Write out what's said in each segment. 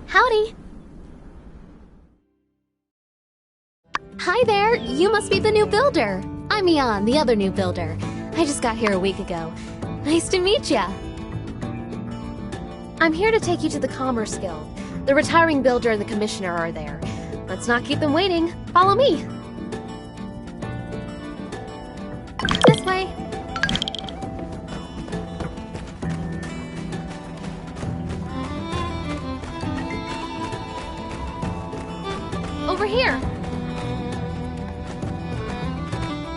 Howdy! Hi there! You must be the new builder! I'm Ian, the other new builder. I just got here a week ago. Nice to meet ya! I'm here to take you to the Commerce Guild. The retiring builder and the commissioner are there. Let's not keep them waiting. Follow me! This way! Over here!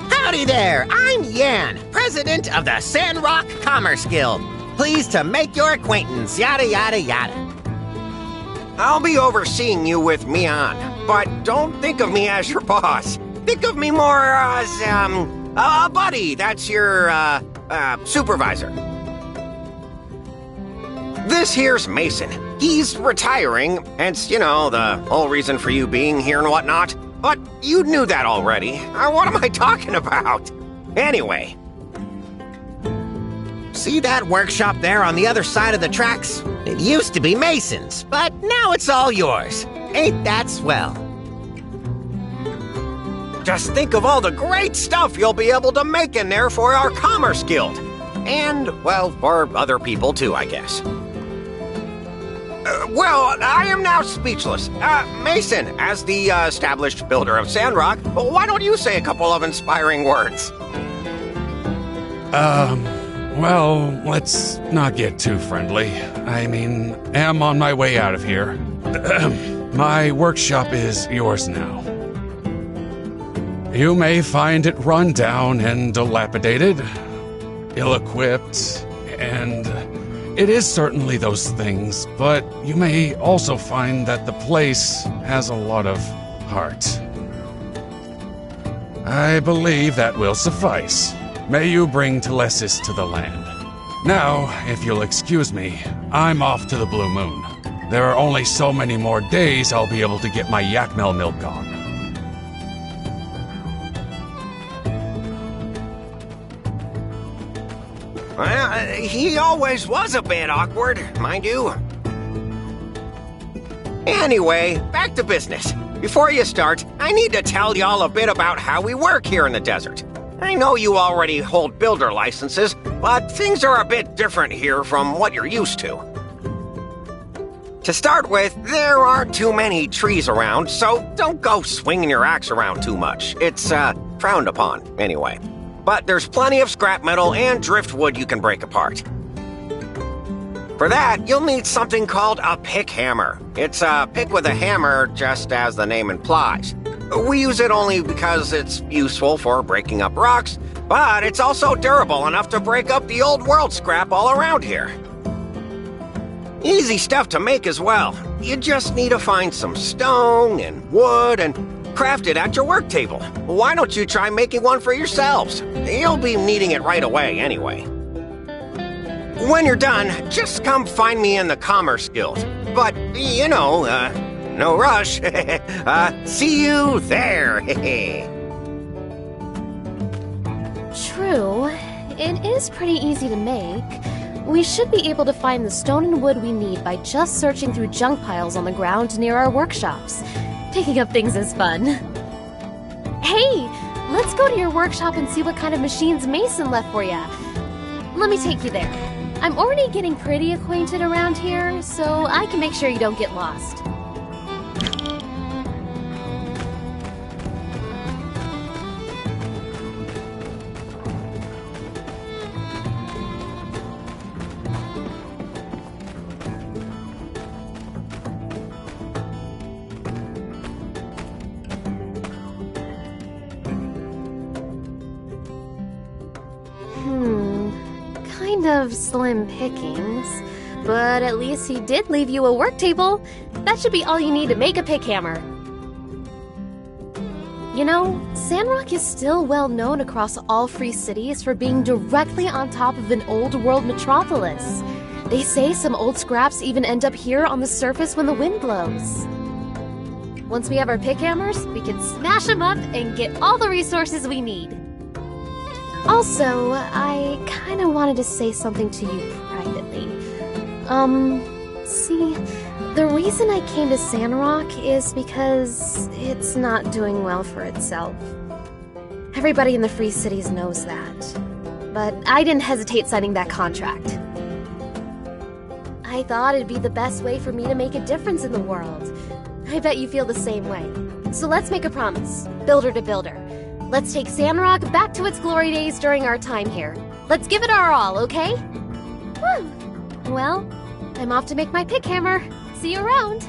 Howdy there! I'm Yan, president of the Sandrock Commerce Guild. Pleased to make your acquaintance, yada yada yada. I'll be overseeing you with Mian, but don't think of me as your boss. Think of me more as, a buddy. That's your, supervisor. This here's Mason. He's retiring, hence, you know, the whole reason for you being here and whatnot. But you knew that already. What am I talking about? Anyway. See that workshop there on the other side of the tracks? It used to be Mason's, but now it's all yours. Ain't that swell? Just think of all the great stuff you'll be able to make in there for our Commerce Guild. And, well, for other people too, I guess. Well, I am now speechless. Mason, as the established builder of Sandrock, why don't you say a couple of inspiring words? Well, let's not get too friendly. I mean, am on my way out of here. My workshop is yours now. You may find it run down and dilapidated, ill-equipped, and it is certainly those things, but you may also find that the place has a lot of heart. I believe that will suffice. May you bring Telesis to the land. Now, if you'll excuse me, I'm off to the Blue Moon. There are only so many more days I'll be able to get my Yakmel milk on. Well, he always was a bit awkward, mind you. Anyway, back to business. Before you start, I need to tell y'all a bit about how we work here in the desert. I know you already hold builder licenses, but things are a bit different here from what you're used to. To start with, there aren't too many trees around, so don't go swinging your axe around too much. It's, frowned upon, anyway. But there's plenty of scrap metal and driftwood you can break apart. For that, you'll need something called a pick hammer. It's a pick with a hammer, just as the name implies. We use it only because it's useful for breaking up rocks, but it's also durable enough to break up the old world scrap all around here. Easy stuff to make as well. You just need to find some stone and wood and craft it at your work table. Why don't you try making one for yourselves? You'll be needing it right away anyway. When you're done, just come find me in the Commerce Guild. But, you know, no rush. See you there. True. It is pretty easy to make. We should be able to find the stone and wood we need by just searching through junk piles on the ground near our workshops. Picking up things is fun. Hey, let's go to your workshop and see what kind of machines Mason left for ya. Let me take you there. I'm already getting pretty acquainted around here, so I can make sure you don't get lost. Kind of slim pickings, but at least he did leave you a work table. That should be all you need to make a pick hammer. You know, Sandrock is still well known across all free cities for being directly on top of an old world metropolis. They say some old scraps even end up here on the surface when the wind blows. Once we have our pick hammers, we can smash them up and get all the resources we need. Also, I kinda wanted to say something to you privately. See, the reason I came to Sandrock is because it's not doing well for itself. Everybody in the Free Cities knows that. But I didn't hesitate signing that contract. I thought it'd be the best way for me to make a difference in the world. I bet you feel the same way. So let's make a promise, builder to builder. Let's take Sandrock back to its glory days during our time here. Let's give it our all, okay? Whew. Well, I'm off to make my pick hammer. See you around.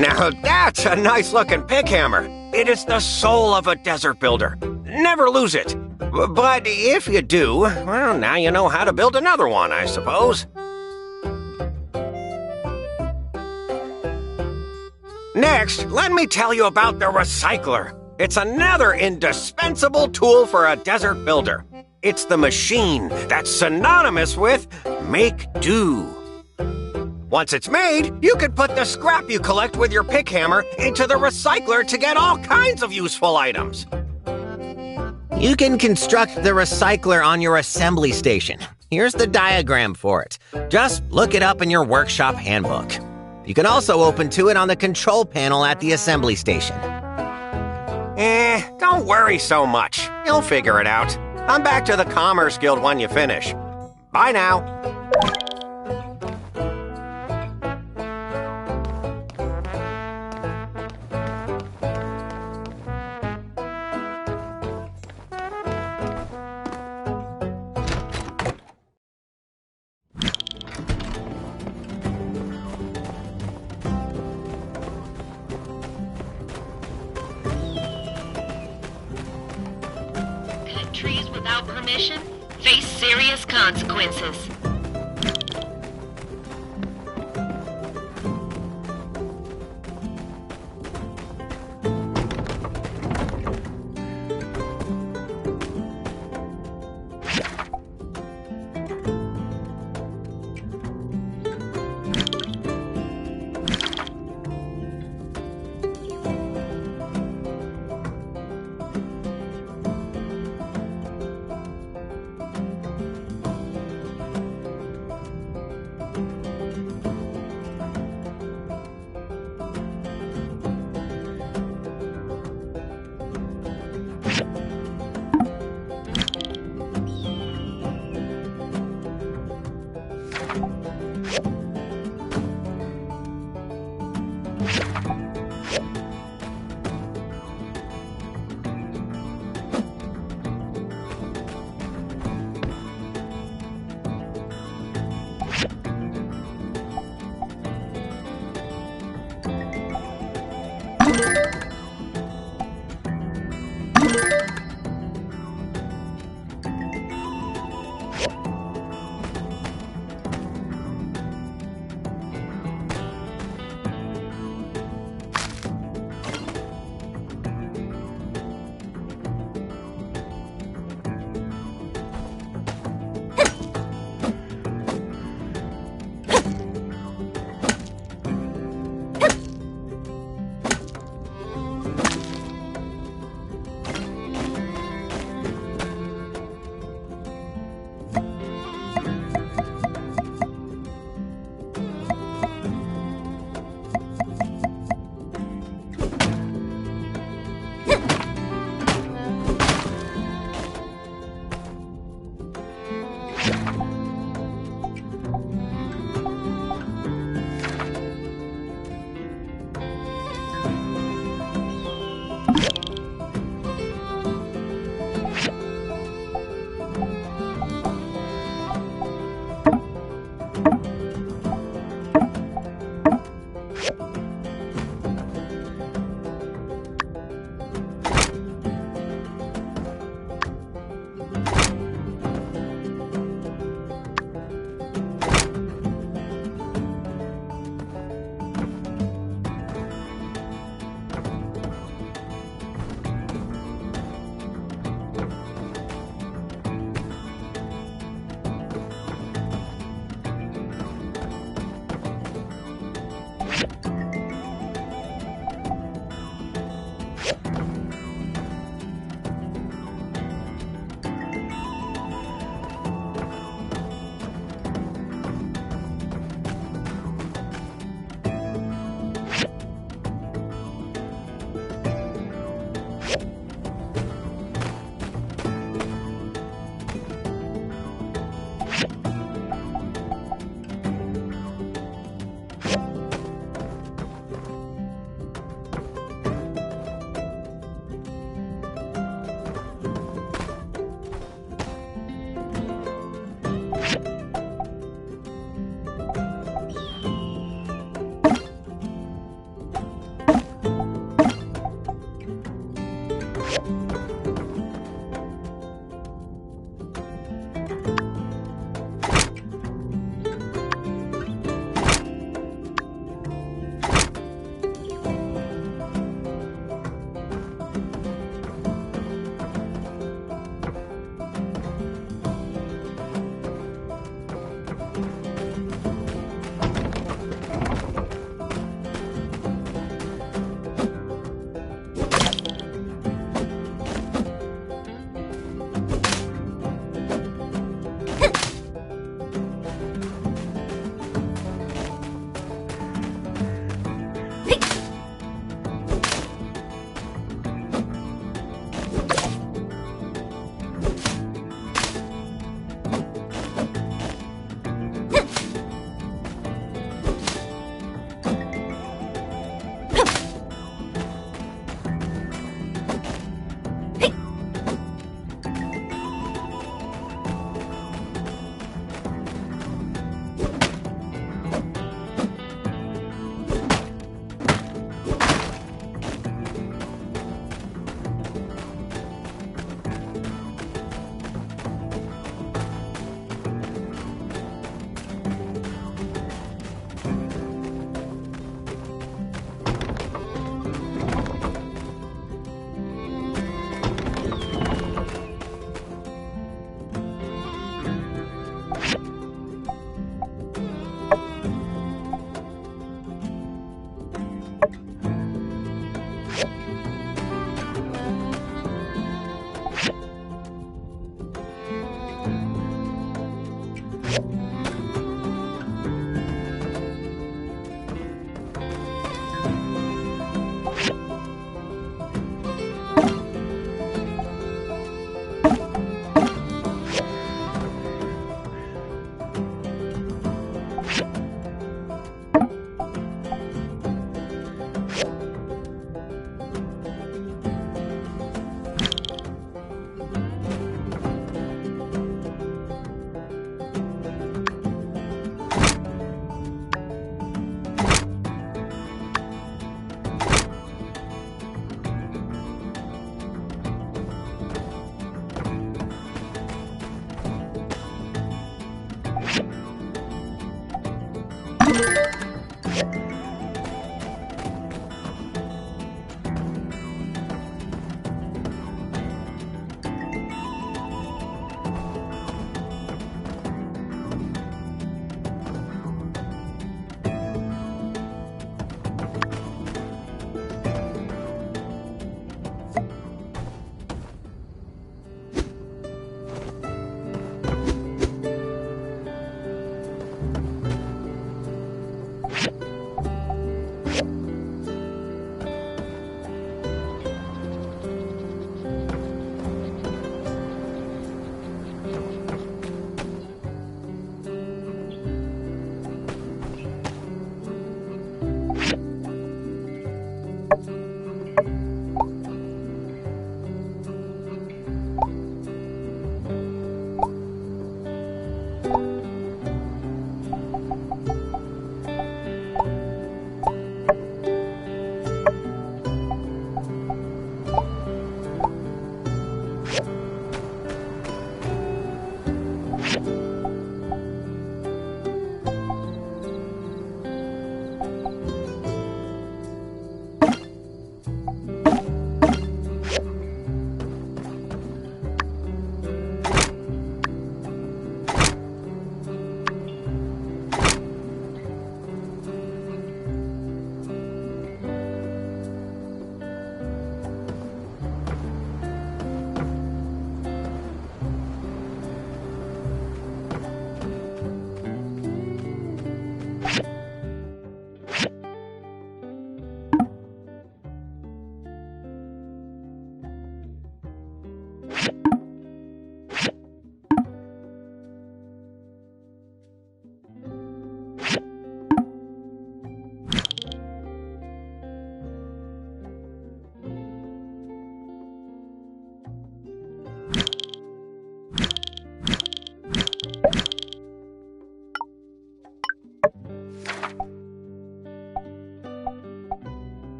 Now that's a nice-looking pick hammer. It is the soul of a desert builder. Never lose it. But if you do, well, now you know how to build another one, I suppose. Next, let me tell you about the recycler. It's another indispensable tool for a desert builder. It's the machine that's synonymous with make do. Once it's made, you can put the scrap you collect with your pick hammer into the recycler to get all kinds of useful items. You can construct the recycler on your assembly station. Here's the diagram for it. Just look it up in your workshop handbook. You can also open to it on the control panel at the assembly station. Don't worry so much. You'll figure it out. Come back to the Commerce Guild when you finish. Bye now. Trees without permission face serious consequences.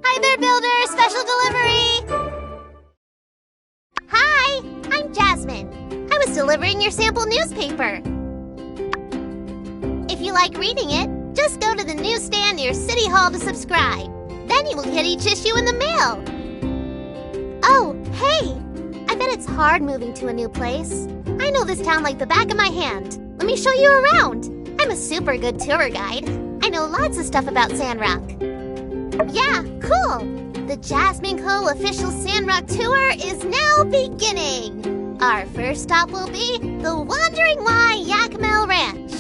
Hi there, builder! Special delivery! Hi, I'm Jasmine. I was delivering your sample newspaper. If you like reading it, just go to the newsstand near City Hall to subscribe. Then you will get each issue in the mail. Oh, hey! I bet it's hard moving to a new place. I know this town like the back of my hand. Let me show you around. I'm a super good tour guide. I know lots of stuff about Sandrock. Yeah, cool! The Jasmine Co. official Sandrock tour is now beginning! Our first stop will be the Wandering Y Yakmel Ranch.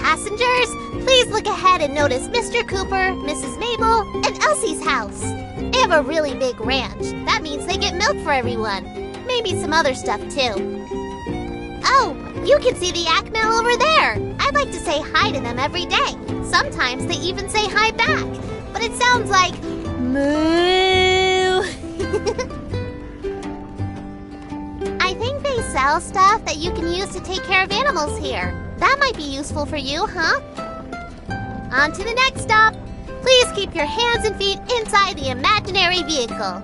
Passengers, please look ahead and notice Mr. Cooper, Mrs. Mabel, and Elsie's house. They have a really big ranch. That means they get milk for everyone. Maybe some other stuff too. Oh, you can see the Yakmel over there. I'd like to say hi to them every day. Sometimes they even say hi back. But it sounds like moo. I think they sell stuff that you can use to take care of animals here. That might be useful for you, huh? On to the next stop. Please keep your hands and feet inside the imaginary vehicle.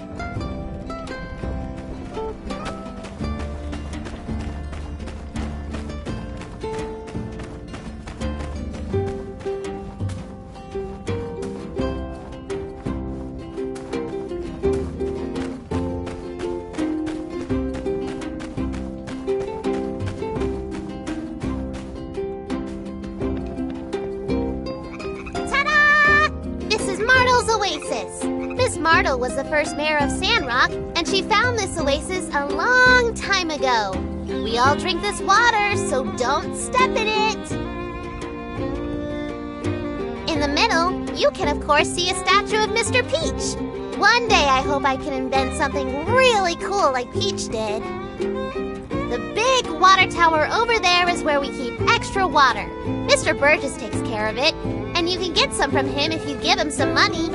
Oasis. Miss Martle was the first mayor of Sandrock, and she found this oasis a long time ago. We all drink this water, so don't step in it. In the middle, you can of course see a statue of Mr. Peach. One day I hope I can invent something really cool like Peach did. The big water tower over there is where we keep extra water. Mr. Burgess takes care of it, and you can get some from him if you give him some money.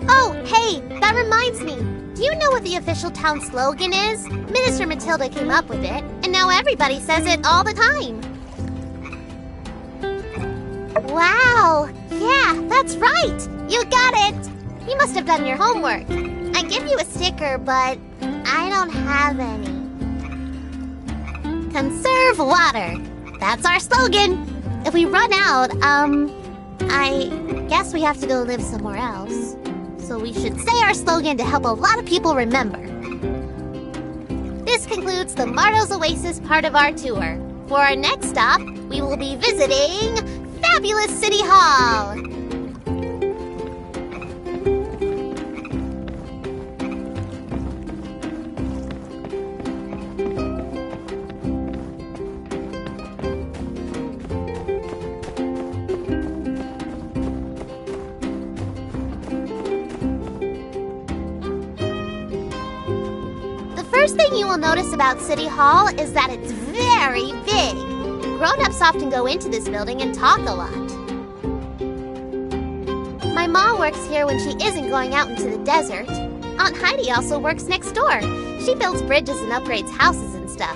Oh, hey, that reminds me. Do you know what the official town slogan is? Minister Matilda came up with it, and now everybody says it all the time. Wow, yeah, that's right. You got it. You must have done your homework. I give you a sticker, but I don't have any. Conserve water. That's our slogan. If we run out, I guess we have to go live somewhere else. So we should say our slogan to help a lot of people remember. This concludes the Martle's Oasis part of our tour. For our next stop, we will be visiting Fabulous City Hall. First thing you will notice about City Hall is that it's very big. Grown-ups often go into this building and talk a lot. My mom works here when she isn't going out into the desert. Aunt Heidi also works next door. She builds bridges and upgrades houses and stuff.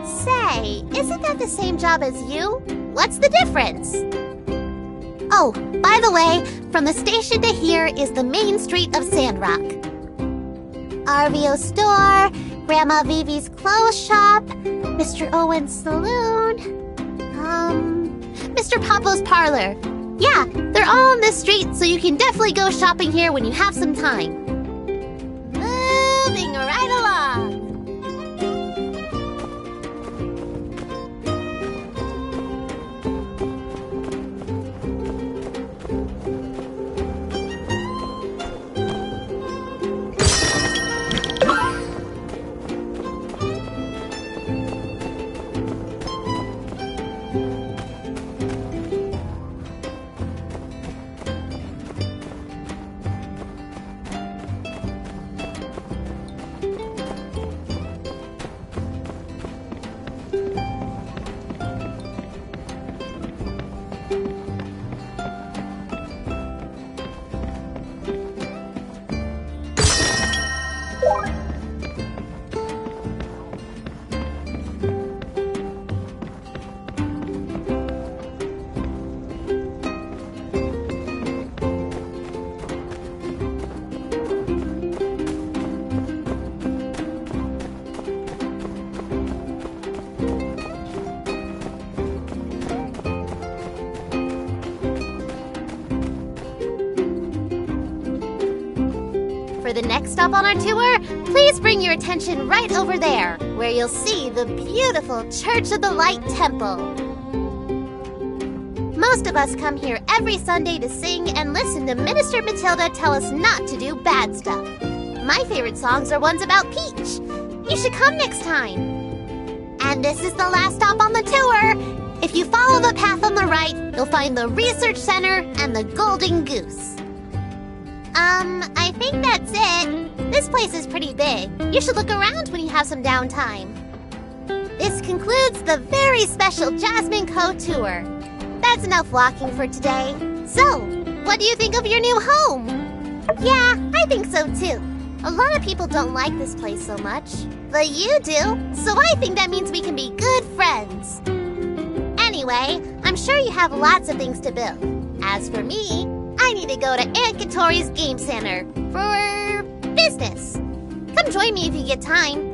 Say, isn't that the same job as you? What's the difference? Oh, by the way, from the station to here is the main street of Sandrock. RVO store, Grandma Vivi's clothes shop, Mr. Owen's saloon, Mr. Papo's parlor. Yeah, they're all on this street, so you can definitely go shopping here when you have some time. Moo! For the next stop on our tour, please bring your attention right over there, where you'll see the beautiful Church of the Light Temple. Most of us come here every Sunday to sing and listen to Minister Matilda tell us not to do bad stuff. My favorite songs are ones about Peach. You should come next time. And this is the last stop on the tour. If you follow the path on the right, you'll find the Research Center and the Golden Goose. I think that's it. This place is pretty big. You should look around when you have some downtime. This concludes the very special Jasmine Co. tour. That's enough walking for today. So, what do you think of your new home? Yeah, I think so too. A lot of people don't like this place so much. But you do, so I think that means we can be good friends. Anyway, I'm sure you have lots of things to build. As for me, I need to go to Aunt Katori's Game Center for business. Come join me if you get time.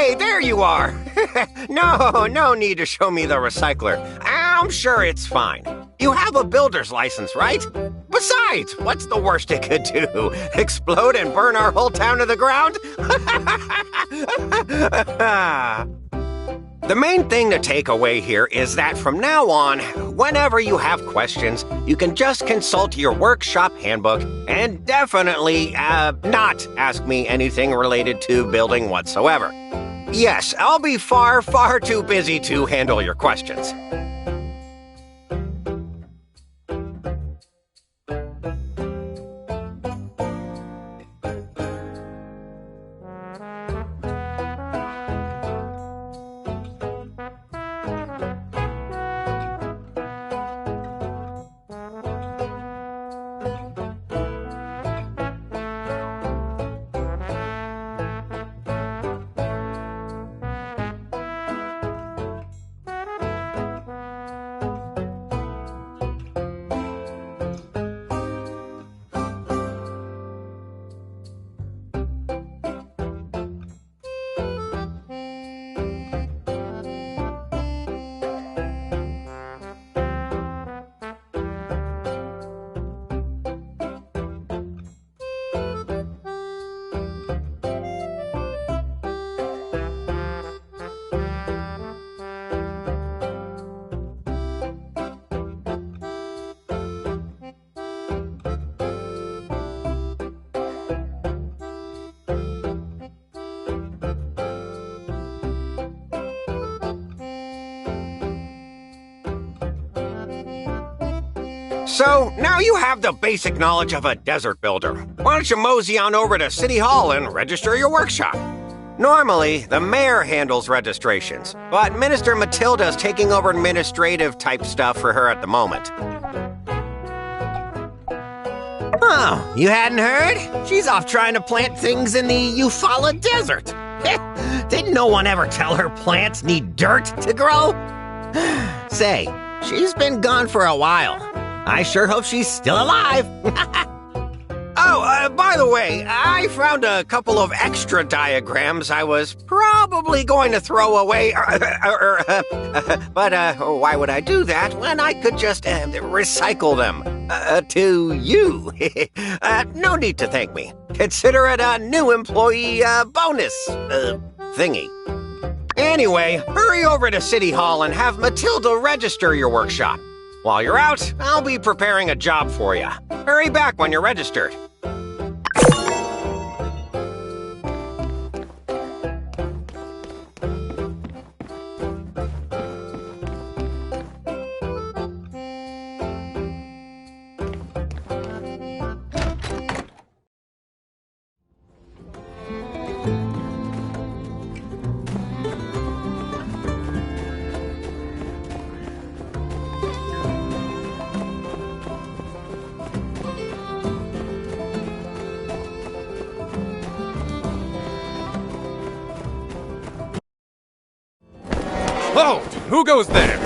Hey, there you are! No need to show me the recycler. I'm sure it's fine. You have a builder's license, right? Besides, what's the worst it could do? Explode and burn our whole town to the ground? The main thing to take away here is that from now on, whenever you have questions, you can just consult your workshop handbook and definitely not ask me anything related to building whatsoever. Yes, I'll be far too busy to handle your questions. So, now you have the basic knowledge of a desert builder. Why don't you mosey on over to City Hall and register your workshop? Normally, the mayor handles registrations, but Minister Matilda's taking over administrative-type stuff for her at the moment. Oh, you hadn't heard? She's off trying to plant things in the Eufaula Desert. Didn't no one ever tell her plants need dirt to grow? Say, she's been gone for a while. I sure hope she's still alive. By the way, I found a couple of extra diagrams I was probably going to throw away. But why would I do that when I could just recycle them to you? No need to thank me. Consider it a new employee bonus thingy. Anyway, hurry over to City Hall and have Matilda register your workshop. While you're out, I'll be preparing a job for you. Hurry back when you're registered. Halt! Who goes there?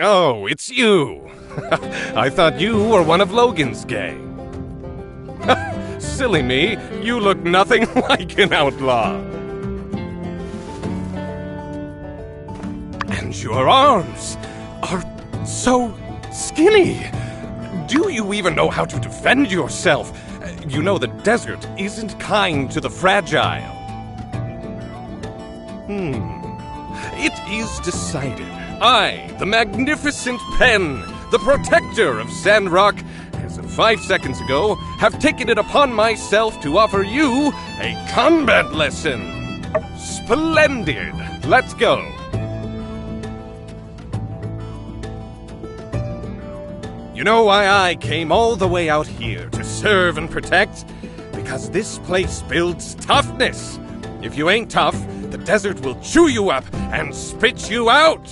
Oh, it's you. I thought you were one of Logan's gang. Silly me, you look nothing like an outlaw. And your arms are so skinny. Do you even know how to defend yourself? You know the desert isn't kind to the fragile. It is decided. I, the magnificent pen, the protector of Sandrock, as of 5 seconds ago, have taken it upon myself to offer you a combat lesson. Splendid. Let's go. You know why I came all the way out here to serve and protect? Because this place builds toughness. If you ain't tough, the desert will chew you up and spit you out.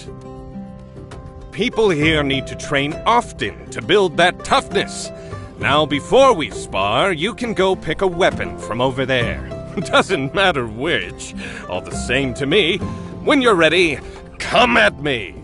People here need to train often to build that toughness. Now, before we spar, you can go pick a weapon from over there. Doesn't matter which. All the same to me. When you're ready, come at me.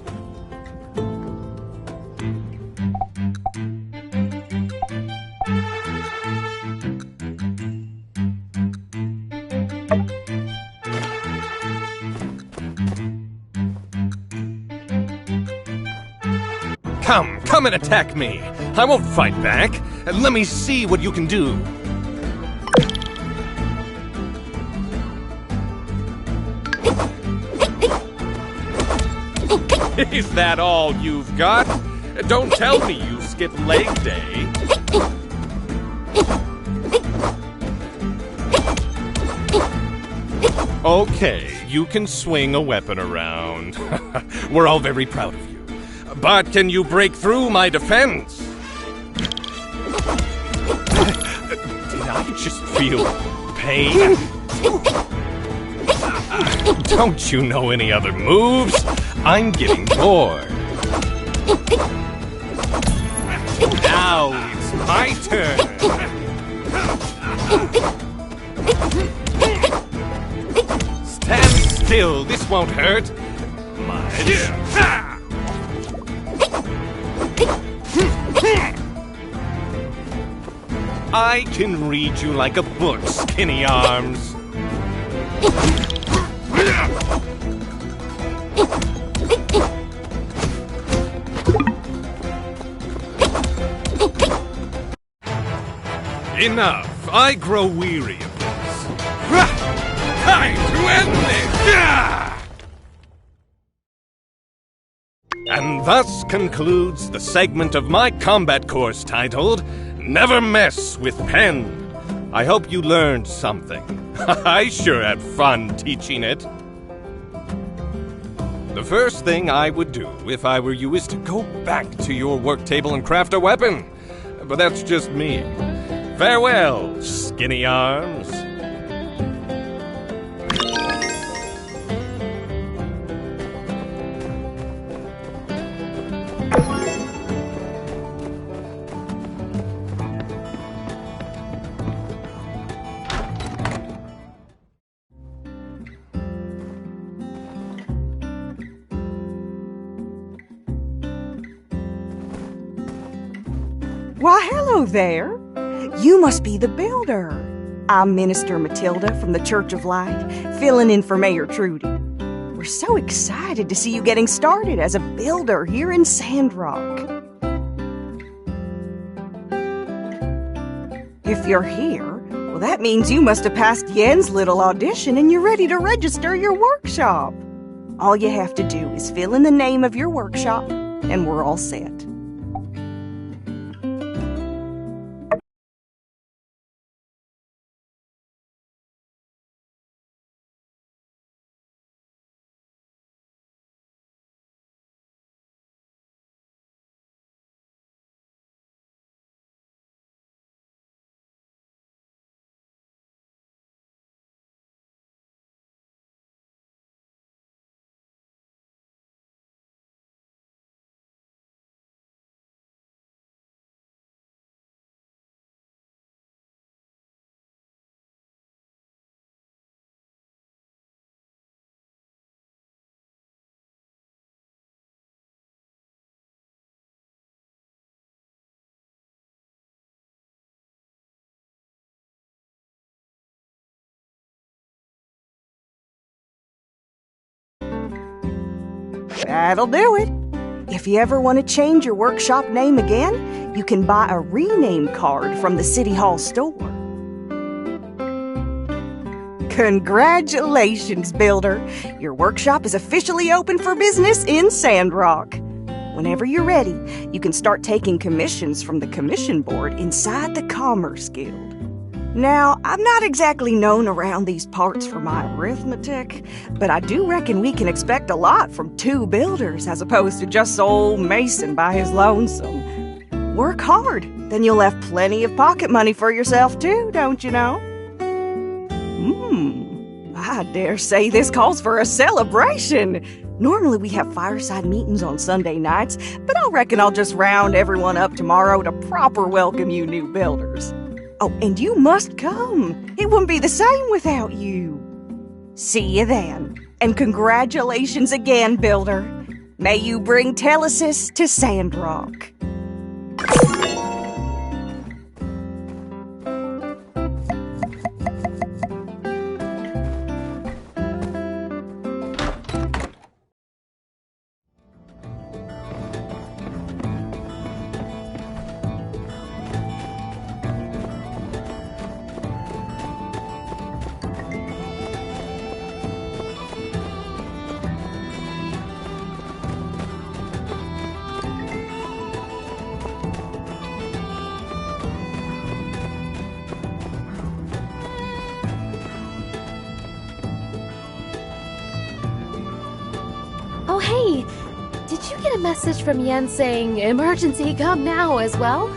Come and attack me. I won't fight back. Let me see what you can do. Is that all you've got? Don't tell me you skipped leg day. Okay, you can swing a weapon around. We're all very proud of you. But can you break through my defense? Did I just feel pain? Don't you know any other moves? I'm getting bored. Now it's my turn. Stand still, this won't hurt much. I can read you like a book, skinny arms. Enough! I grow weary of this. Time to end this! And thus concludes the segment of my combat course titled Never Mess with Pen. I hope you learned something. I sure had fun teaching it. The first thing I would do if I were you is to go back to your work table and craft a weapon. But that's just me. Farewell, skinny arms. Why, hello there. You must be the builder. I'm Minister Matilda from the Church of Light, filling in for Mayor Trudy. We're so excited to see you getting started as a builder here in Sandrock. If you're here, well, that means you must have passed Yen's little audition and you're ready to register your workshop. All you have to do is fill in the name of your workshop, and we're all set. That'll do it. If you ever want to change your workshop name again, you can buy a rename card from the City Hall store. Congratulations, Builder! Your workshop is officially open for business in Sandrock. Whenever you're ready, you can start taking commissions from the commission board inside the Commerce Guild. Now, I'm not exactly known around these parts for my arithmetic, but I do reckon we can expect a lot from 2 builders as opposed to just old Mason by his lonesome. Work hard, then you'll have plenty of pocket money for yourself too, don't you know? I dare say this calls for a celebration. Normally we have fireside meetings on Sunday nights, but I reckon I'll just round everyone up tomorrow to proper welcome you new builders. Oh, and you must come. It wouldn't be the same without you. See you then. And congratulations again, Builder. May you bring Telesis to Sandrock. get a message from Yen saying, "Emergency, come now," as well?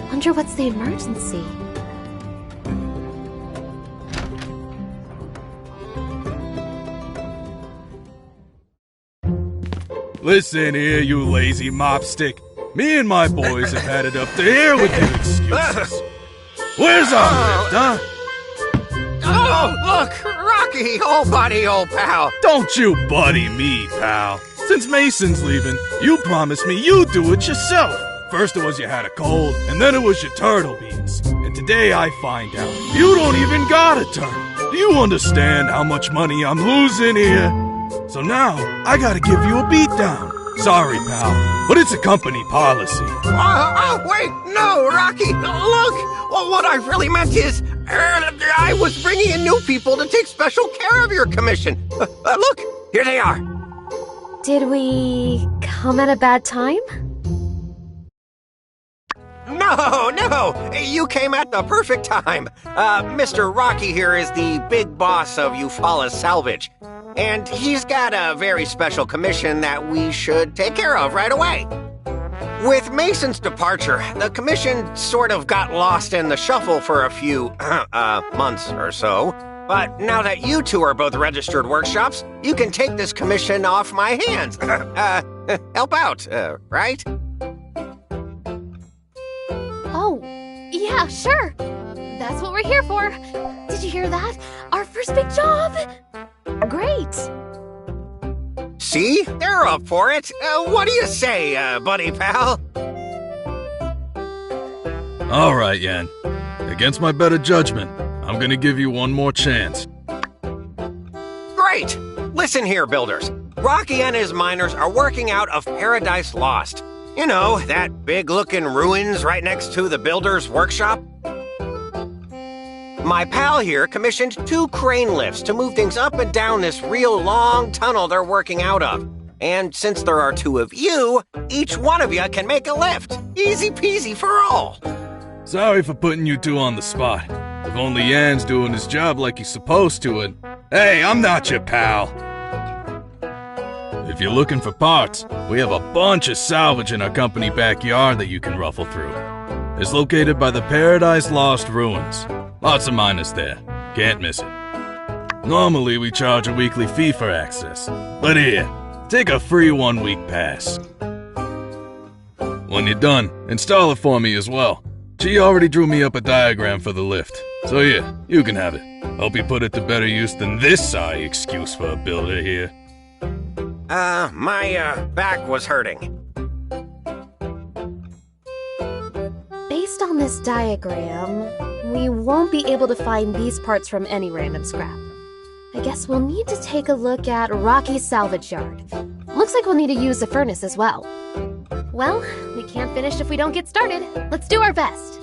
Wonder what's the emergency? Listen here, you lazy mopstick. Me and my boys have had it up to here with your excuses. Where's our lift, huh? Oh, look! Rocky, old buddy, old pal! Don't you buddy me, pal. Since Mason's leaving, you promised me you'd do it yourself. First it was you had a cold, and then it was your turtle beans. And today I find out you don't even got a turtle. Do you understand how much money I'm losing here? So now, I gotta give you a beatdown. Sorry, pal, but it's a company policy. Wait, no, Rocky, look! Well, what I really meant is, I was bringing in new people to take special care of your commission. Look, here they are. Did we come at a bad time? No, you came at the perfect time. Mr. Rocky here is the big boss of Eufaula Salvage. And he's got a very special commission that we should take care of right away. With Mason's departure, the commission sort of got lost in the shuffle for a few, months or so. But now that you two are both registered workshops, you can take this commission off my hands. Help out, right? Oh, yeah, sure. That's what we're here for. Did you hear that? Our first big job! Great! See? They're up for it. What do you say, buddy pal? All right, Yan. Against my better judgment, I'm gonna give you one more chance. Great! Listen here, builders. Rocky and his miners are working out of Paradise Lost. You know, that big-looking ruins right next to the builder's workshop? My pal here commissioned 2 crane lifts to move things up and down this real long tunnel they're working out of. And since there are 2 of you, each one of you can make a lift. Easy peasy for all. Sorry for putting you two on the spot. If only Yan's doing his job like he's supposed to, and hey, I'm not your pal. If you're looking for parts, we have a bunch of salvage in our company backyard that you can ruffle through. It's located by the Paradise Lost ruins. Lots of miners there. Can't miss it. Normally, we charge a weekly fee for access. But here, take a free 1-week pass. When you're done, install it for me as well. She already drew me up a diagram for the lift. So yeah, you can have it. Hope you put it to better use than this sorry excuse for a builder here. My back was hurting. Based on this diagram, we won't be able to find these parts from any random scrap. I guess we'll need to take a look at Rocky's salvage yard. Looks like we'll need to use a furnace as well. Well, we can't finish if we don't get started. Let's do our best.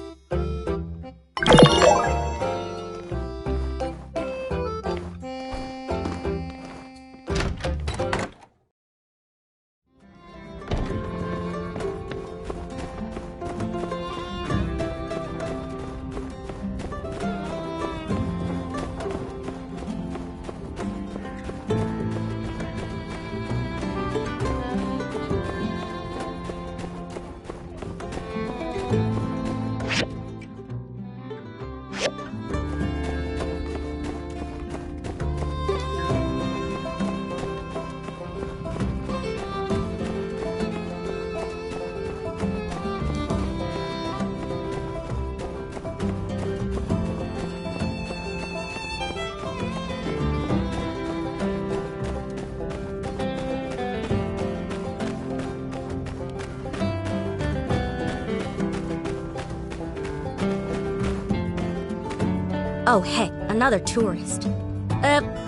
Oh, heck, another tourist.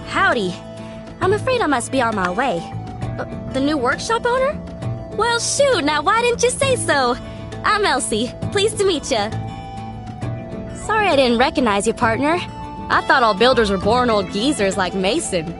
Howdy. I'm afraid I must be on my way. The new workshop owner? Well, shoot, now why didn't you say so? I'm Elsie. Pleased to meet ya. Sorry I didn't recognize you, partner. I thought all builders were born old geezers like Mason.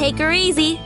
take her easy.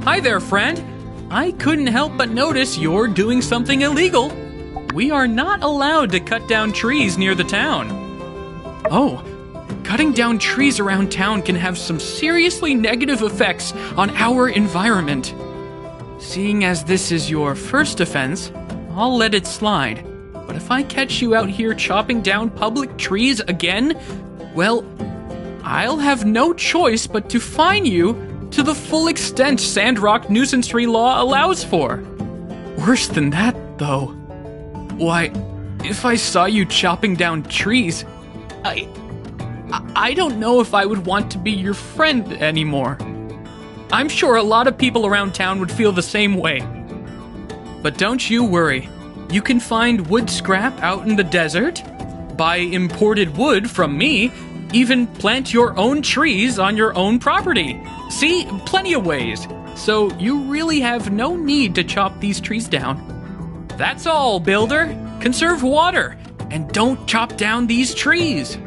Hi there, friend. I couldn't help but notice you're doing something illegal. We are not allowed to cut down trees near the town. Oh, cutting down trees around town can have some seriously negative effects on our environment. Seeing as this is your first offense, I'll let it slide. But if I catch you out here chopping down public trees again, well, I'll have no choice but to fine you to the full extent Sandrock nuisancery law allows for. Worse than that, though. Why, if I saw you chopping down trees, I don't know if I would want to be your friend anymore. I'm sure a lot of people around town would feel the same way. But don't you worry. You can find wood scrap out in the desert, buy imported wood from me, even plant your own trees on your own property. See, plenty of ways. So you really have no need to chop these trees down. That's all, builder. Conserve water, and don't chop down these trees.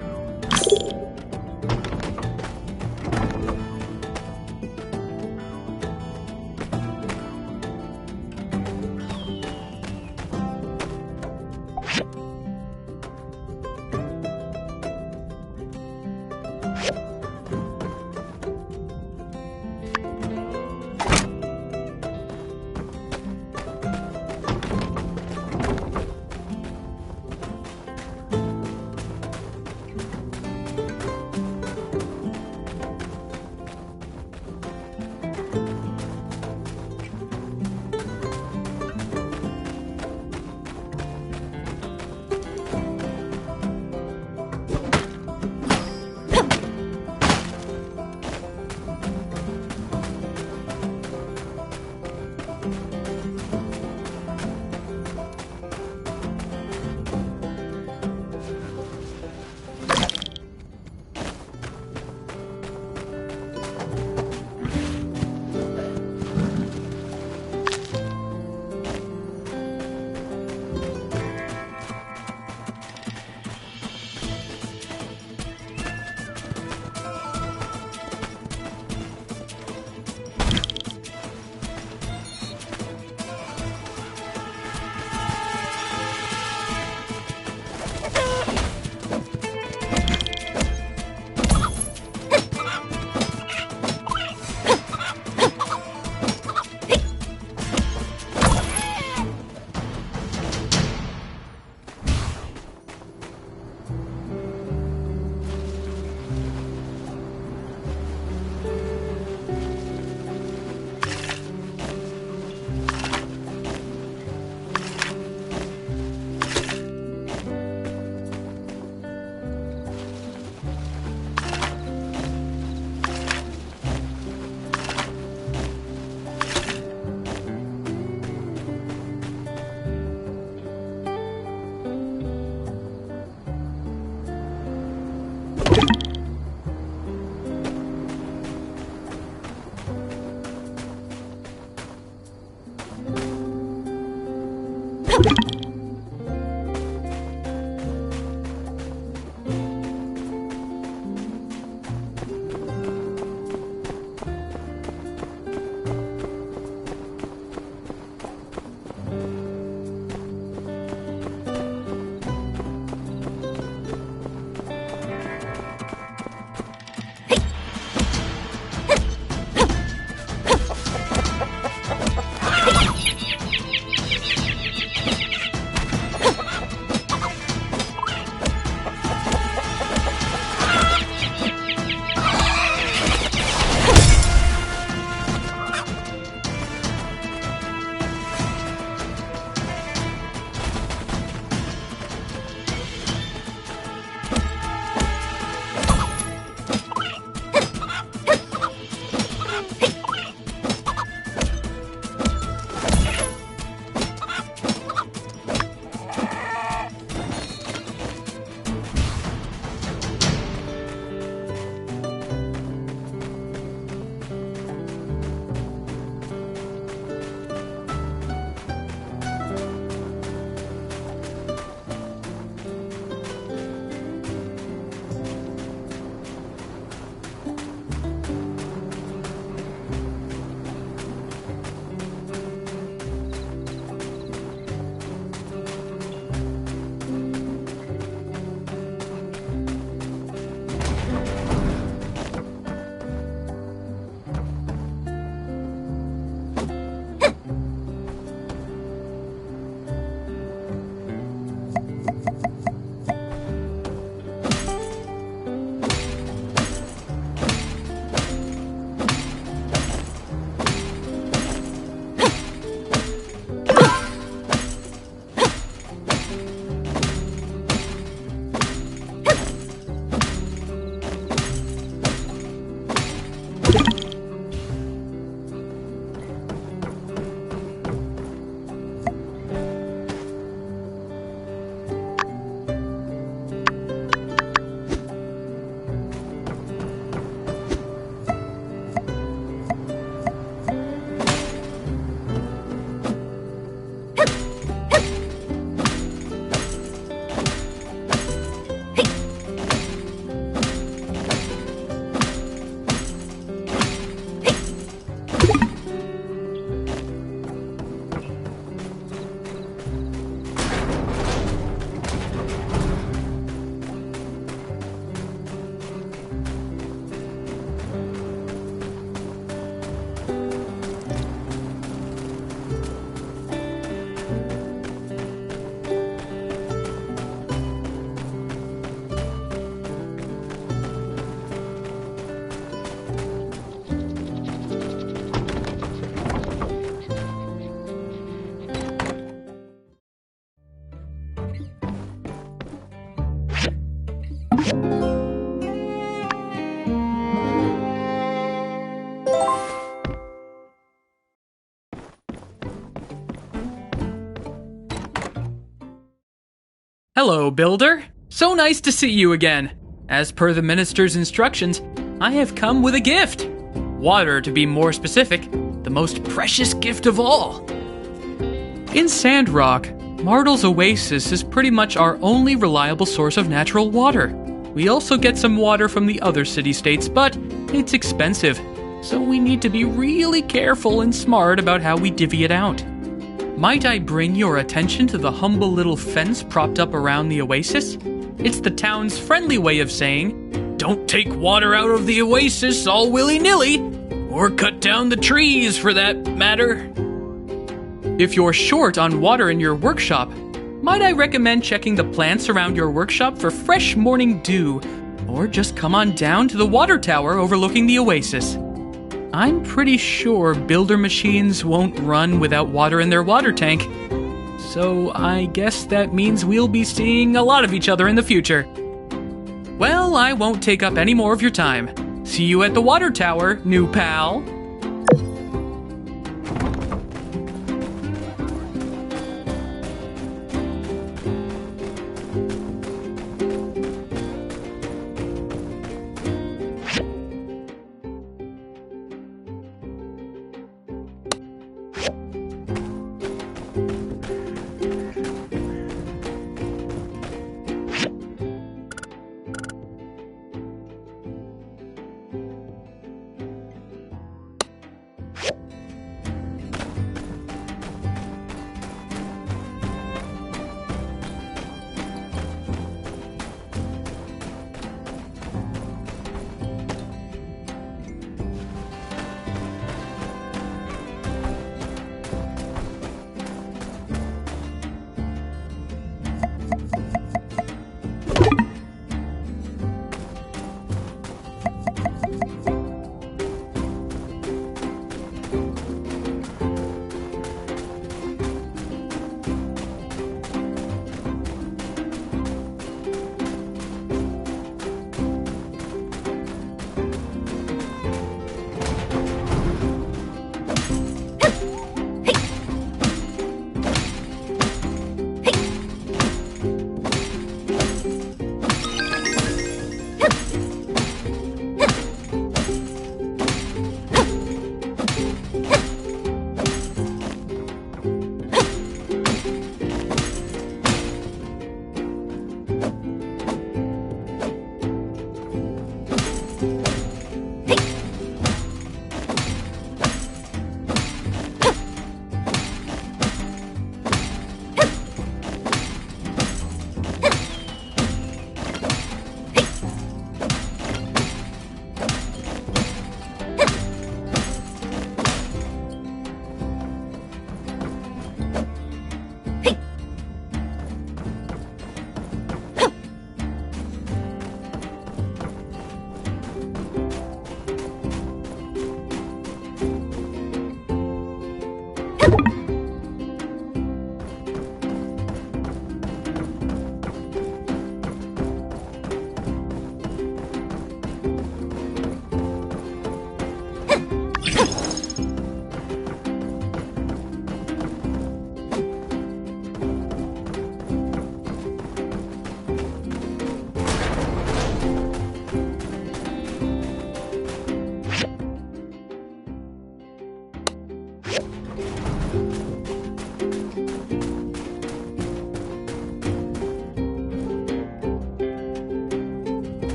Hello, Builder. So nice to see you again. As per the minister's instructions, I have come with a gift. Water, to be more specific, the most precious gift of all. In Sandrock, Martel's Oasis is pretty much our only reliable source of natural water. We also get some water from the other city-states, but it's expensive, so we need to be really careful and smart about how we divvy it out. Might I bring your attention to the humble little fence propped up around the oasis? It's the town's friendly way of saying, don't take water out of the oasis all willy-nilly, or cut down the trees for that matter. If you're short on water in your workshop, might I recommend checking the plants around your workshop for fresh morning dew, or just come on down to the water tower overlooking the oasis. I'm pretty sure builder machines won't run without water in their water tank, so I guess that means we'll be seeing a lot of each other in the future. Well, I won't take up any more of your time. See you at the water tower, new pal.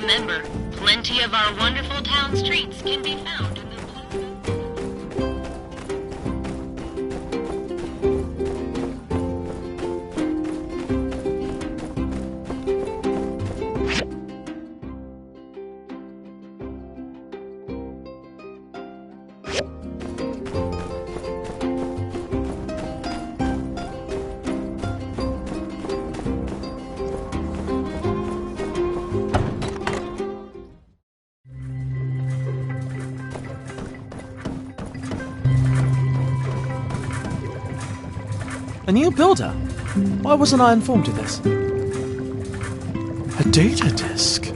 Remember, plenty of our wonderful town streets can be found in the A new builder? Why wasn't I informed of this? A data disk?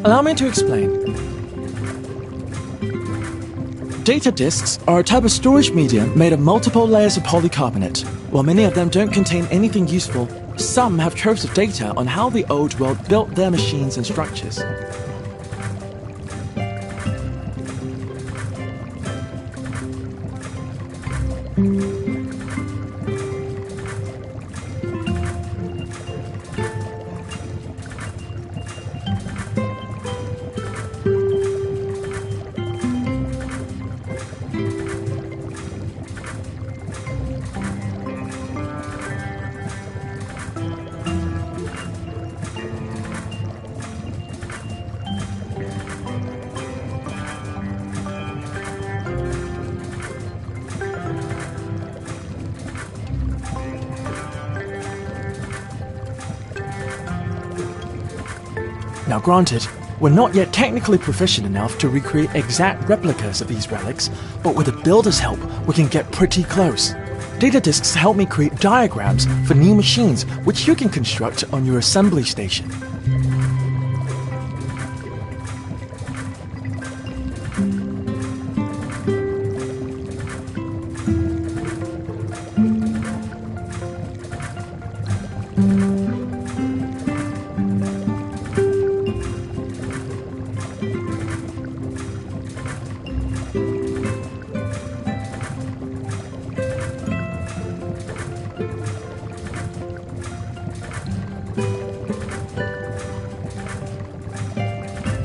Allow me to explain. Data disks are a type of storage media made of multiple layers of polycarbonate. While many of them don't contain anything useful, some have troves of data on how the old world built their machines and structures. Now granted, we're not yet technically proficient enough to recreate exact replicas of these relics, but with a builder's help, we can get pretty close. Data disks help me create diagrams for new machines which you can construct on your assembly station.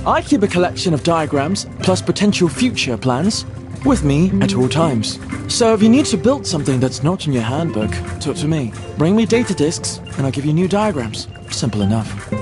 I keep a collection of diagrams, plus potential future plans, with me at all times. So if you need to build something that's not in your handbook, talk to me. Bring me data disks, and I'll give you new diagrams. Simple enough.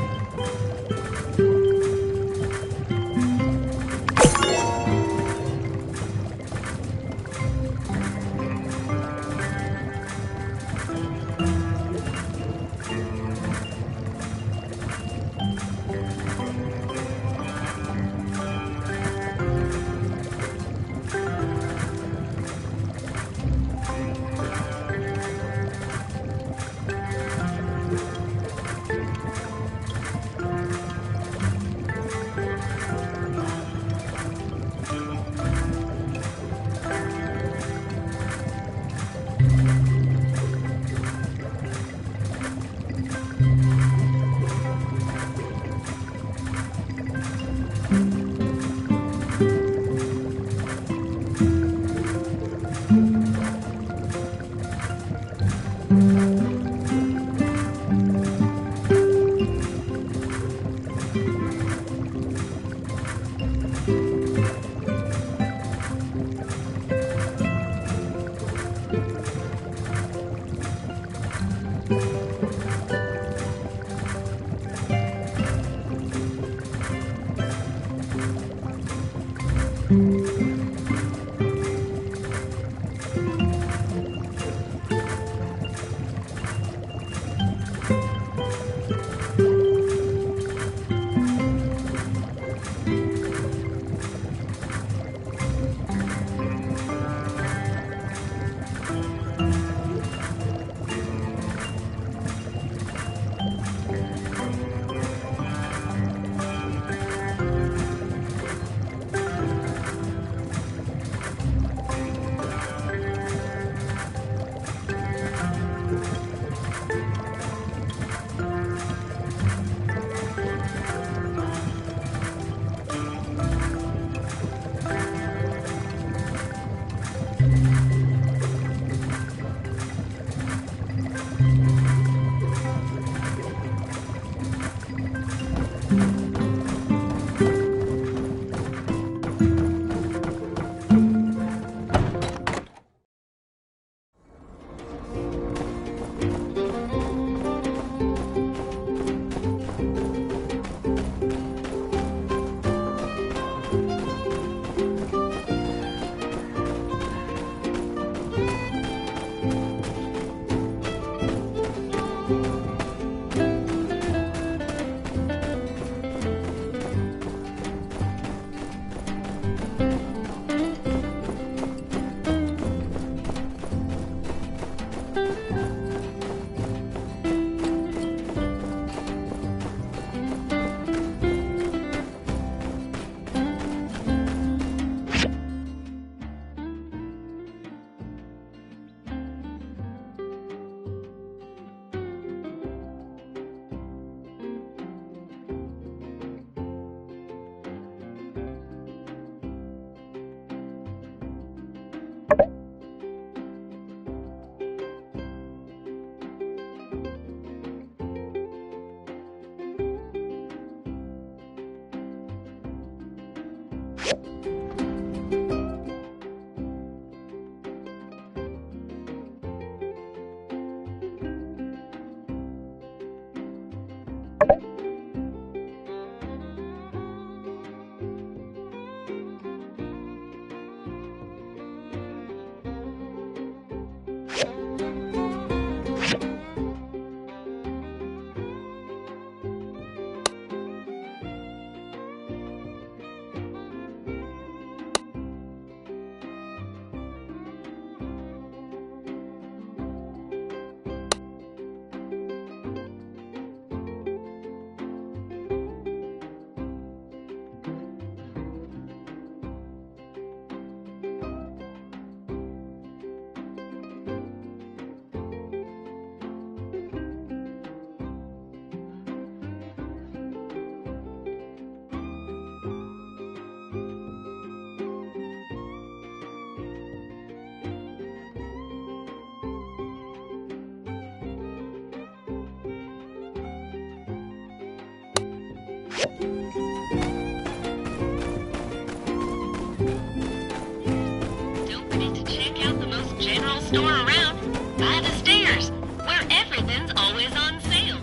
Don't forget to check out the most general store around, by the stairs, where everything's always on sale.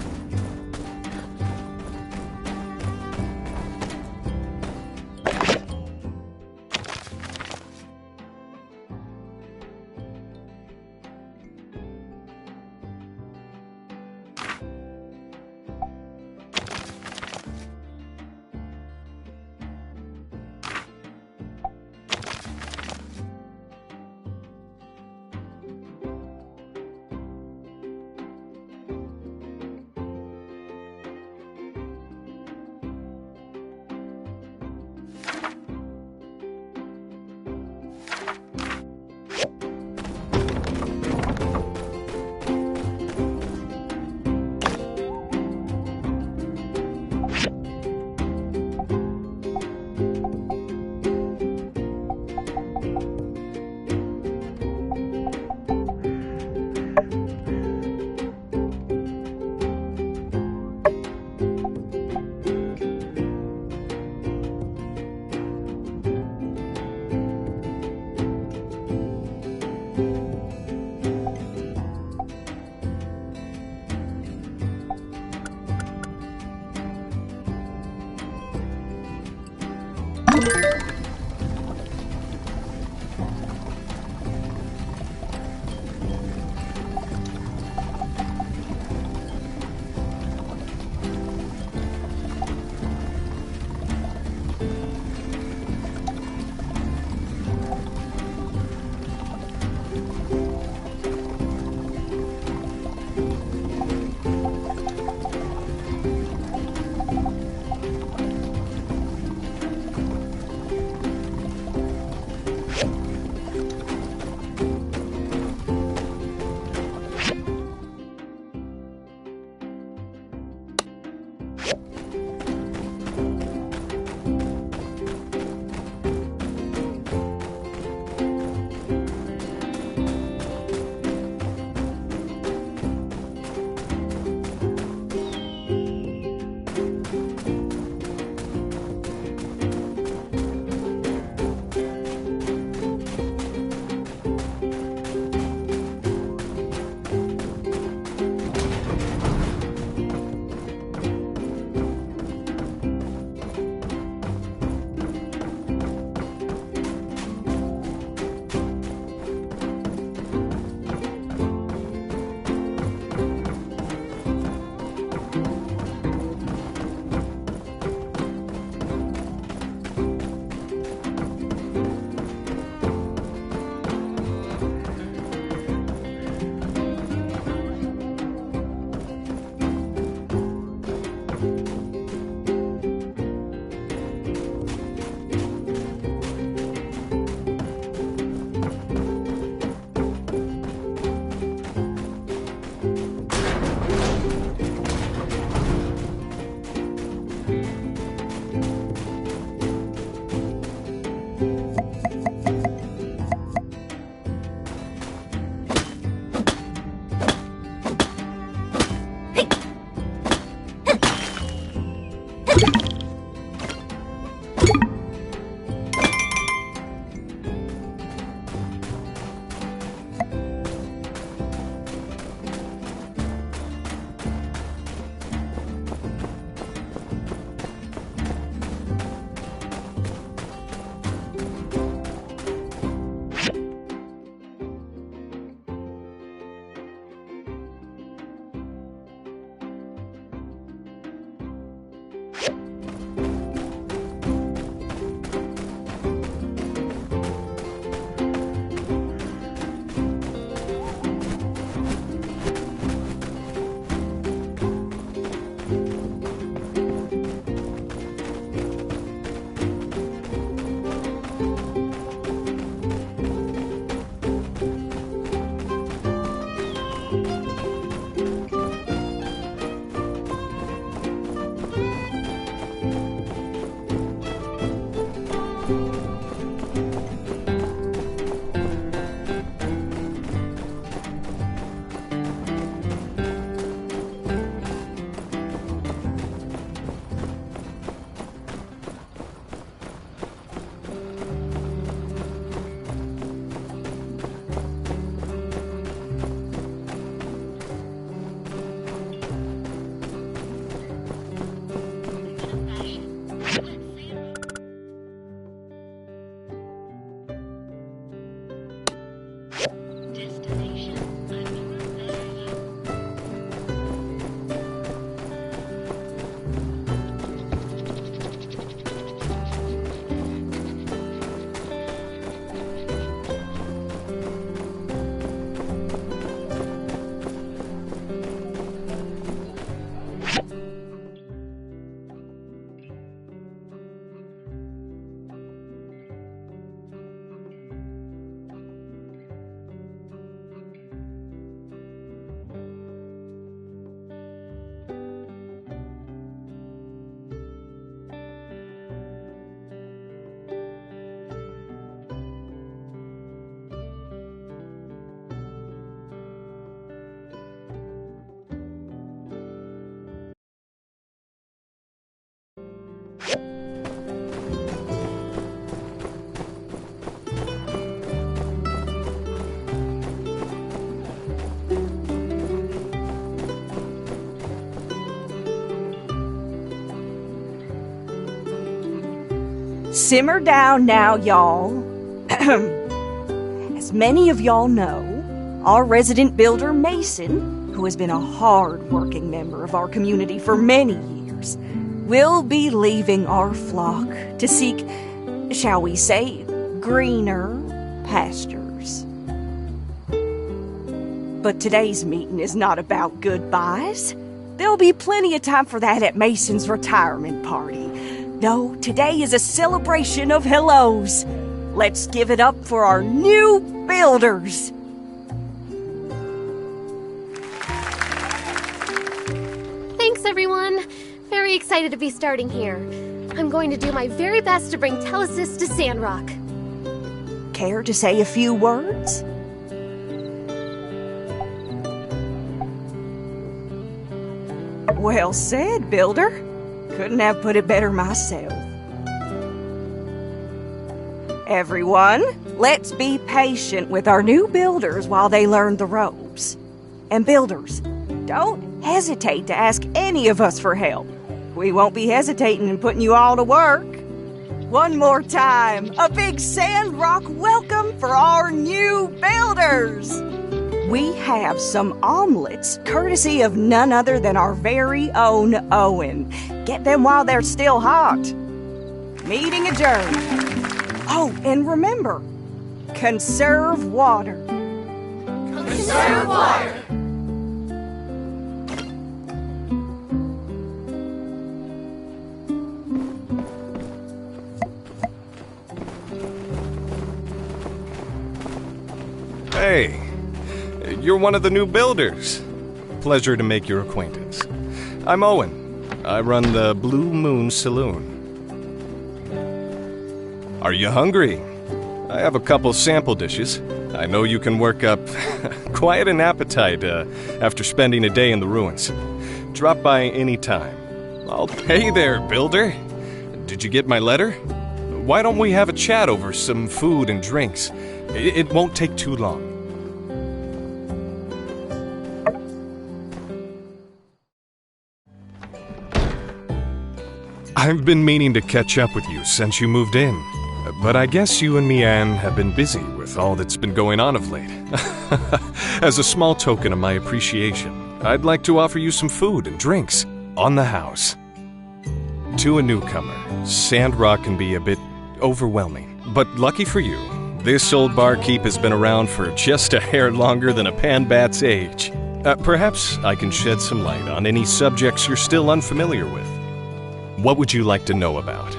Simmer down now, y'all. As many of y'all know, our resident builder, Mason, who has been a hard-working member of our community for many years, will be leaving our flock to seek, shall we say, greener pastures. But today's meeting is not about goodbyes. There'll be plenty of time for that at Mason's retirement party. No, today is a celebration of hellos. Let's give it up for our new builders. Thanks, everyone. Very excited to be starting here. I'm going to do my very best to bring Telesis to Sandrock. Care to say a few words? Well said, Builder. Couldn't have put it better myself. Everyone, let's be patient with our new builders while they learn the ropes. And builders, don't hesitate to ask any of us for help. We won't be hesitating in putting you all to work. One more time, a big Sandrock welcome for our new builders! We have some omelets, courtesy of none other than our very own Owen. Get them while they're still hot. Meeting adjourned. Oh, and remember, conserve water. Conserve water. Hey, you're one of the new builders. Pleasure to make your acquaintance. I'm Owen. I run the Blue Moon Saloon. Are you hungry? I have a couple sample dishes. I know you can work up quite an appetite after spending a day in the ruins. Drop by any time. Hey there, builder. Did you get my letter? Why don't we have a chat over some food and drinks? It won't take too long. I've been meaning to catch up with you since you moved in, but I guess you and Mian have been busy with all that's been going on of late. As a small token of my appreciation, I'd like to offer you some food and drinks on the house. To a newcomer, Sandrock can be a bit overwhelming, but lucky for you, this old barkeep has been around for just a hair longer than a panbat's age. Perhaps I can shed some light on any subjects you're still unfamiliar with. What would you like to know about?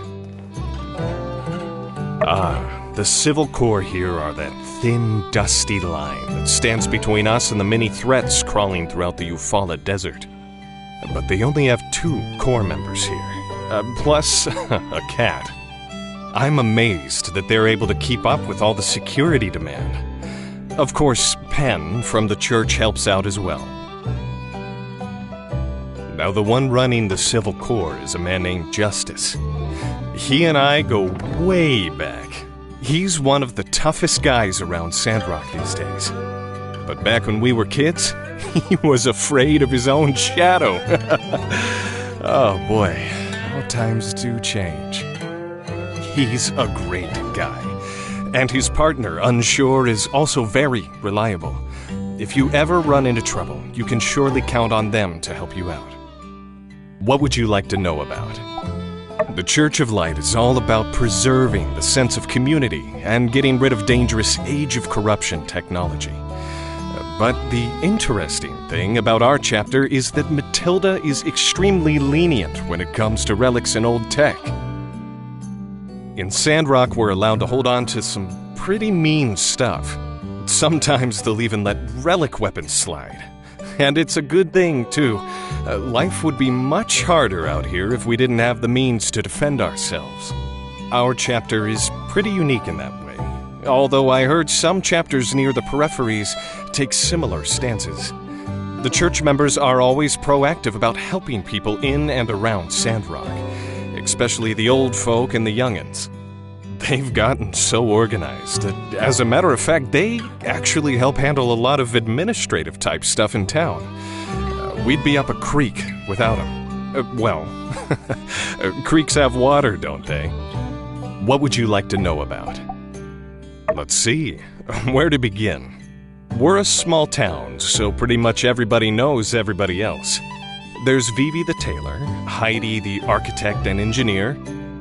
The civil core here are that thin, dusty line that stands between us and the many threats crawling throughout the Eufaula Desert. But they only have 2 core members here, plus a cat. I'm amazed that they're able to keep up with all the security demand. Of course, Penn from the church helps out as well. Now, the one running the civil core is a man named Justice. He and I go way back. He's one of the toughest guys around Sandrock these days. But back when we were kids, he was afraid of his own shadow. Oh boy, how times do change. He's a great guy. And his partner, Unsure, is also very reliable. If you ever run into trouble, you can surely count on them to help you out. What would you like to know about? The Church of Light is all about preserving the sense of community and getting rid of dangerous Age of Corruption technology. But the interesting thing about our chapter is that Matilda is extremely lenient when it comes to relics and old tech. In Sandrock, we're allowed to hold on to some pretty mean stuff. Sometimes they'll even let relic weapons slide. And it's a good thing, too. Life would be much harder out here if we didn't have the means to defend ourselves. Our chapter is pretty unique in that way, although I heard some chapters near the peripheries take similar stances. The church members are always proactive about helping people in and around Sandrock, especially the old folk and the youngins. They've gotten so organized that, as a matter of fact, they actually help handle a lot of administrative type stuff in town. We'd be up a creek without them. Creeks have water, don't they? What would you like to know about? Let's see, where to begin? We're a small town, so pretty much everybody knows everybody else. There's Vivi the tailor, Heidi the architect and engineer,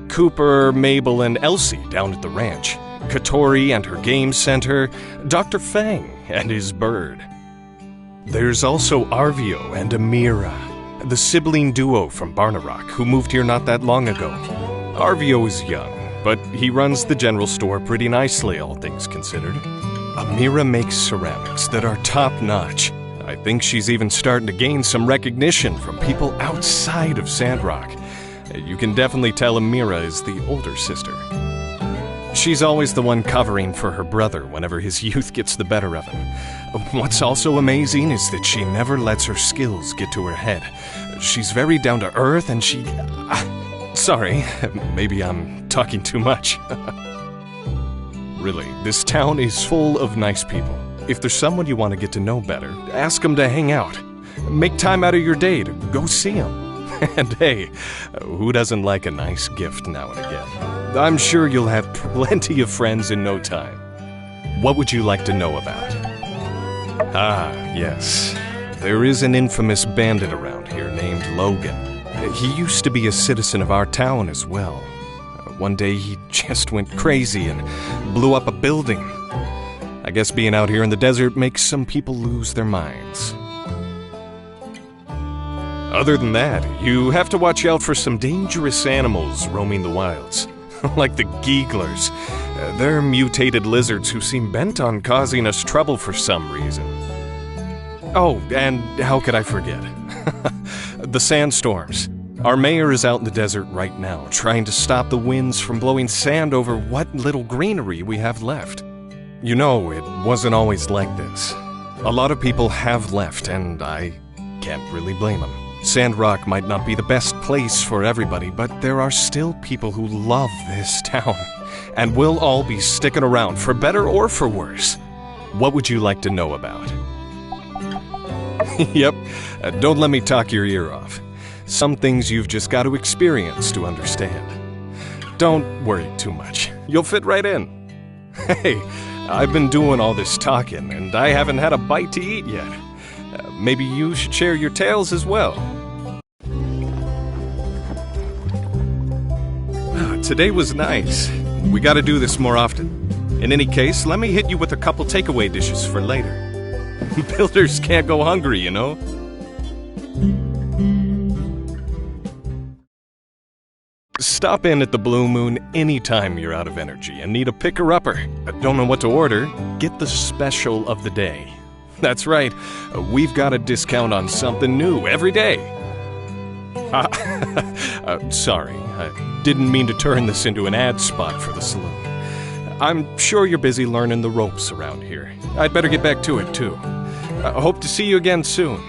Cooper, Mabel, and Elsie down at the ranch, Katori and her game center, Dr. Fang and his bird. There's also Arvio and Amira, the sibling duo from Barnarock who moved here not that long ago. Arvio is young, but he runs the general store pretty nicely, all things considered. Amira makes ceramics that are top-notch. I think she's even starting to gain some recognition from people outside of Sandrock. You can definitely tell Amira is the older sister. She's always the one covering for her brother whenever his youth gets the better of him. What's also amazing is that she never lets her skills get to her head. She's very down to earth and she... Sorry, maybe I'm talking too much. Really, this town is full of nice people. If there's someone you want to get to know better, ask them to hang out. Make time out of your day to go see them. And hey, who doesn't like a nice gift now and again? I'm sure you'll have plenty of friends in no time. What would you like to know about? Ah, yes. There is an infamous bandit around here named Logan. He used to be a citizen of our town as well. One day he just went crazy and blew up a building. I guess being out here in the desert makes some people lose their minds. Other than that, you have to watch out for some dangerous animals roaming the wilds. Like the Geeglers. They're mutated lizards who seem bent on causing us trouble for some reason. Oh, and how could I forget? The sandstorms. Our mayor is out in the desert right now, trying to stop the winds from blowing sand over what little greenery we have left. You know, it wasn't always like this. A lot of people have left, and I can't really blame them. Sandrock might not be the best place for everybody, but there are still people who love this town, and we'll all be sticking around, for better or for worse. What would you like to know about? Yep, don't let me talk your ear off. Some things you've just got to experience to understand. Don't worry too much. You'll fit right in. Hey, I've been doing all this talking, and I haven't had a bite to eat yet. Maybe you should share your tales as well. Today was nice. We gotta do this more often. In any case, let me hit you with a couple takeaway dishes for later. Builders can't go hungry, you know? Stop in at the Blue Moon anytime you're out of energy and need a picker-upper, but don't know what to order, get the special of the day. That's right, we've got a discount on something new every day. Sorry, I didn't mean to turn this into an ad spot for the saloon. I'm sure you're busy learning the ropes around here. I'd better get back to it, too. Hope to see you again soon.